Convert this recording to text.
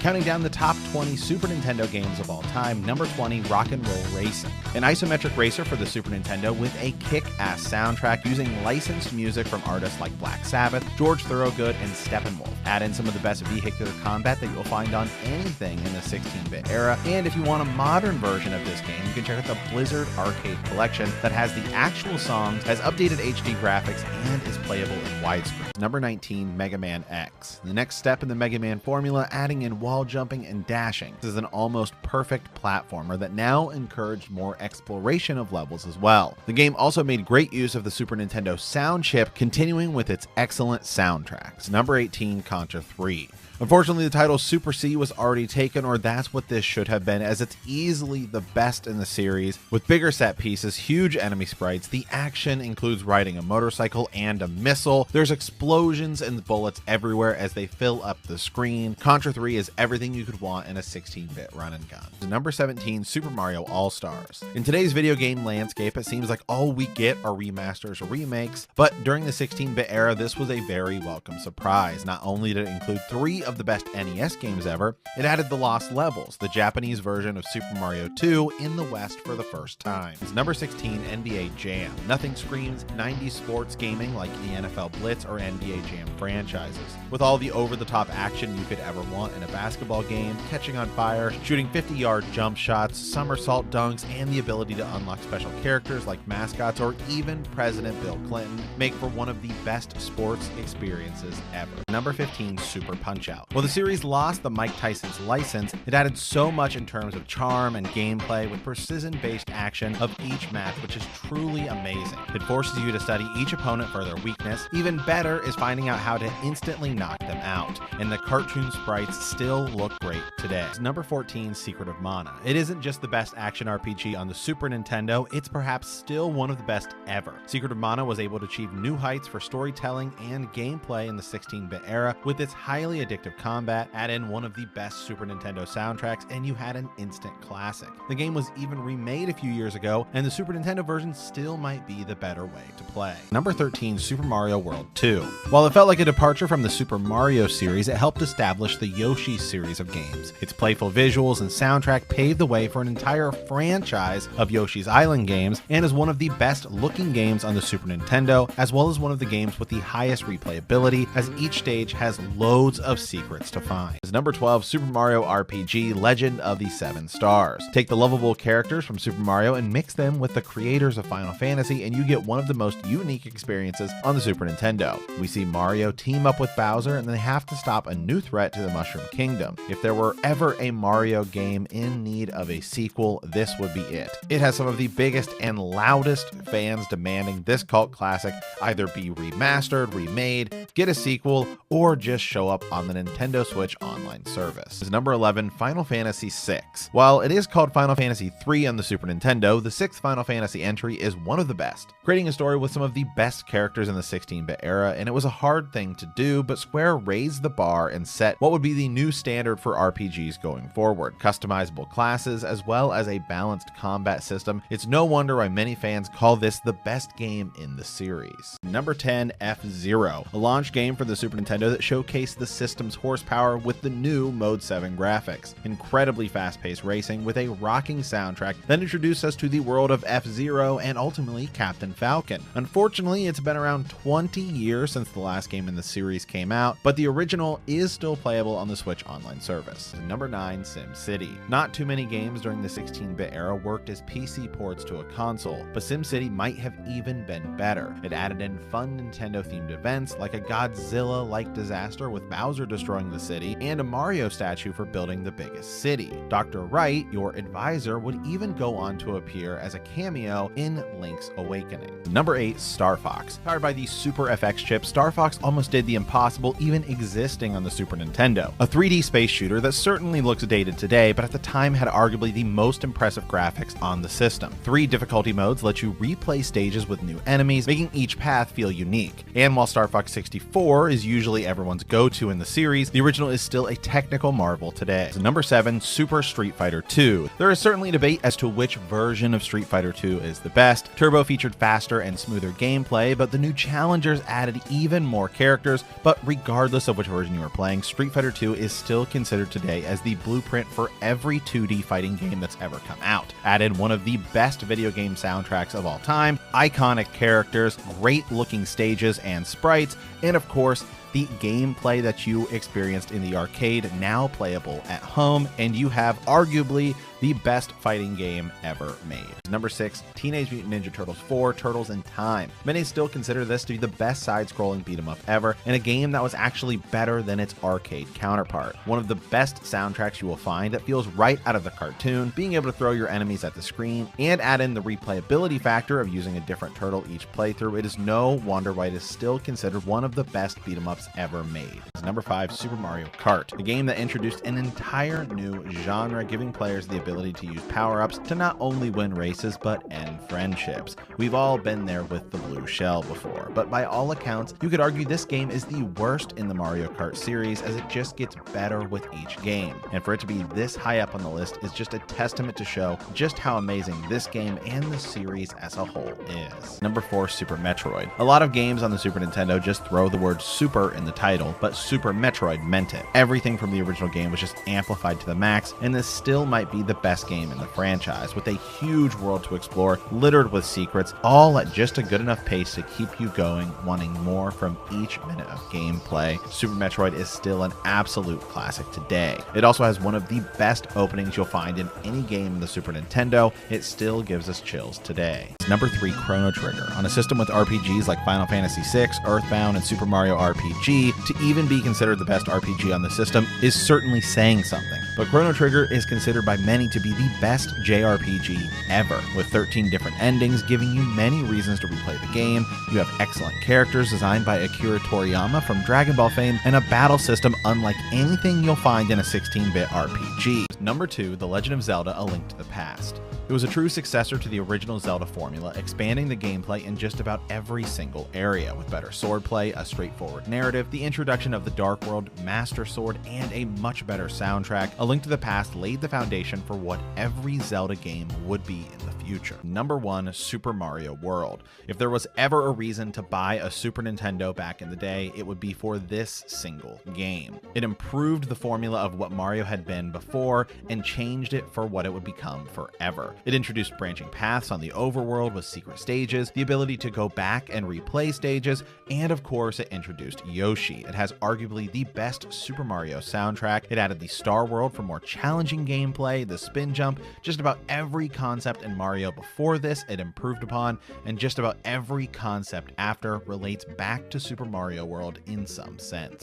Counting down the top 20 Super Nintendo games of all time, number 20, Rock and Roll Racing. An isometric racer for the Super Nintendo with a kick-ass soundtrack using licensed music from artists like Black Sabbath, George Thorogood, and Steppenwolf. Add in some of the best vehicular combat that you'll find on anything in the 16-bit era, and if you want a modern version of this game, you can check out the Blizzard Arcade Collection that has the actual songs, has updated HD graphics, and is playable in widescreen. Number 19, Mega Man X. The next step in the Mega Man formula, adding in wall jumping and dashing. This is an almost perfect platformer that now encouraged more exploration of levels as well. The game also made great use of the Super Nintendo sound chip, continuing with its excellent soundtracks. Number 18, Contra 3. Unfortunately, the title Super C was already taken, or that's what this should have been, as it's easily the best in the series. With bigger set pieces, huge enemy sprites, the action includes riding a motorcycle and a missile. There's explosions and bullets everywhere as they fill up the screen. Contra 3 is everything you could want in a 16-bit run and gun. Number 17, Super Mario All-Stars. In today's video game landscape, it seems like all we get are remasters or remakes, but during the 16-bit era, this was a very welcome surprise. Not only did it include 3 of the best NES games ever, it added the Lost Levels, the Japanese version of Super Mario 2 in the West for the first time. It's number 16, NBA Jam. Nothing screams 90s sports gaming like the NFL Blitz or NBA Jam franchises. With all the over-the-top action you could ever want in a basketball game, catching on fire, shooting 50-yard jump shots, somersault dunks, and the ability to unlock special characters like mascots or even President Bill Clinton, make for one of the best sports experiences ever. Number 15, Super Punch-Out! While the series lost the Mike Tyson's license, it added so much in terms of charm and gameplay with precision-based action of each match, which is truly amazing. It forces you to study each opponent for their weakness. Even better is finding out how to instantly knock them out, and the cartoon sprites still look great today. Number 14, Secret of Mana. It isn't just the best action RPG on the Super Nintendo, it's perhaps still one of the best ever. Secret of Mana was able to achieve new heights for storytelling and gameplay in the 16-bit era with its highly addictive combat. Add in one of the best Super Nintendo soundtracks and you had an instant classic. The game was even remade a few years ago, and the Super Nintendo version still might be the better way to play. Number 13, Super Mario World 2. While it felt like a departure from the Super Mario series, it helped establish the Yoshi series of games. Its playful visuals and soundtrack paved the way for an entire franchise of Yoshi's Island games, and is one of the best looking games on the Super Nintendo, as well as one of the games with the highest replayability, as each stage has loads of secrets to find. Number 12, Super Mario RPG Legend of the Seven Stars. Take the lovable characters from Super Mario and mix them with the creators of Final Fantasy, and you get one of the most unique experiences on the Super Nintendo. We see Mario team up with Bowser, and they have to stop a new threat to the Mushroom Kingdom. If there were ever a Mario game in need of a sequel, this would be it. It has some of the biggest and loudest fans demanding this cult classic either be remastered, remade, get a sequel, or just show up on the Nintendo Switch online service. Number 11, Final Fantasy VI. While it is called Final Fantasy III on the Super Nintendo, the 6th Final Fantasy entry is one of the best, creating a story with some of the best characters in the 16-bit era, and it was a hard thing to do, but Square raised the bar and set what would be the new standard for RPGs going forward. Customizable classes, as well as a balanced combat system. It's no wonder why many fans call this the best game in the series. Number 10, F-Zero, a launch game for the Super Nintendo that showcased the system's horsepower with the new Mode 7 graphics. Incredibly fast-paced racing with a rocking soundtrack that introduced us to the world of F-Zero and ultimately Captain Falcon. Unfortunately, it's been around 20 years since the last game in the series came out, but the original is still playable on the Switch online service. Number 9, SimCity. Not too many games during the 16-bit era worked as PC ports to a console, but SimCity might have even been better. It added in fun Nintendo-themed events like a Godzilla-like disaster with Bowser destroying the city, and a Mario statue for building the biggest city. Dr. Wright, your advisor, would even go on to appear as a cameo in Link's Awakening. Number 8, Star Fox. Powered by the Super FX chip, Star Fox almost did the impossible even existing on the Super Nintendo. A 3D space shooter that certainly looks dated today, but at the time had arguably the most impressive graphics on the system. 3 difficulty modes let you replay stages with new enemies, making each path feel unique. And while Star Fox 64 is usually everyone's go-to in the series, series, the original is still a technical marvel today. Number 7, Super Street Fighter 2. There is certainly debate as to which version of Street Fighter 2 is the best. Turbo featured faster and smoother gameplay, but the new challengers added even more characters. But regardless of which version you are playing, Street Fighter 2 is still considered today as the blueprint for every 2D fighting game that's ever come out. Added one of the best video game soundtracks of all time, iconic characters, great looking stages and sprites, and of course, the gameplay that you experienced in the arcade now playable at home, and you have arguably the best fighting game ever made. Number 6, Teenage Mutant Ninja Turtles 4, Turtles in Time. Many still consider this to be the best side-scrolling beat-em-up ever, and a game that was actually better than its arcade counterpart. One of the best soundtracks you will find that feels right out of the cartoon, being able to throw your enemies at the screen, and add in the replayability factor of using a different turtle each playthrough. It is no wonder why it is still considered one of the best beat-em-ups ever made. Number 5, Super Mario Kart, a game that introduced an entire new genre, giving players the ability to use power-ups to not only win races but end friendships. We've all been there with the blue shell before, but by all accounts, you could argue this game is the worst in the Mario Kart series, as it just gets better with each game. And for it to be this high up on the list is just a testament to show just how amazing this game and the series as a whole is. Number 4, Super Metroid. A lot of games on the Super Nintendo just throw the word super in the title, but Super Metroid meant it. Everything from the original game was just amplified to the max, and this still might be the best game in the franchise, with a huge world to explore, littered with secrets, all at just a good enough pace to keep you going, wanting more from each minute of gameplay. Super Metroid is still an absolute classic today. It also has one of the best openings you'll find in any game in the Super Nintendo. It still gives us chills today. Number 3, Chrono Trigger. On a system with RPGs like Final Fantasy VI, Earthbound, and Super Mario RPG, to even be considered the best RPG on the system is certainly saying something. But Chrono Trigger is considered by many to be the best JRPG ever, with 13 different endings, giving you many reasons to replay the game. You have excellent characters designed by Akira Toriyama from Dragon Ball fame, and a battle system unlike anything you'll find in a 16-bit RPG. Number 2, The Legend of Zelda: A Link to the Past. It was a true successor to the original Zelda formula, expanding the gameplay in just about every single area, with better swordplay, a straightforward narrative, the introduction of the Dark World, Master Sword, and a much better soundtrack. A Link to the Past laid the foundation for what every Zelda game would be in the future. Number 1, Super Mario World. If there was ever a reason to buy a Super Nintendo back in the day, it would be for this single game. It improved the formula of what Mario had been before and changed it for what it would become forever. It introduced branching paths on the overworld with secret stages, the ability to go back and replay stages, and of course it introduced Yoshi. It has arguably the best Super Mario soundtrack. It added the Star World for more challenging gameplay, the spin jump, just about every concept in Mario before this it improved upon, and just about every concept after relates back to Super Mario World in some sense.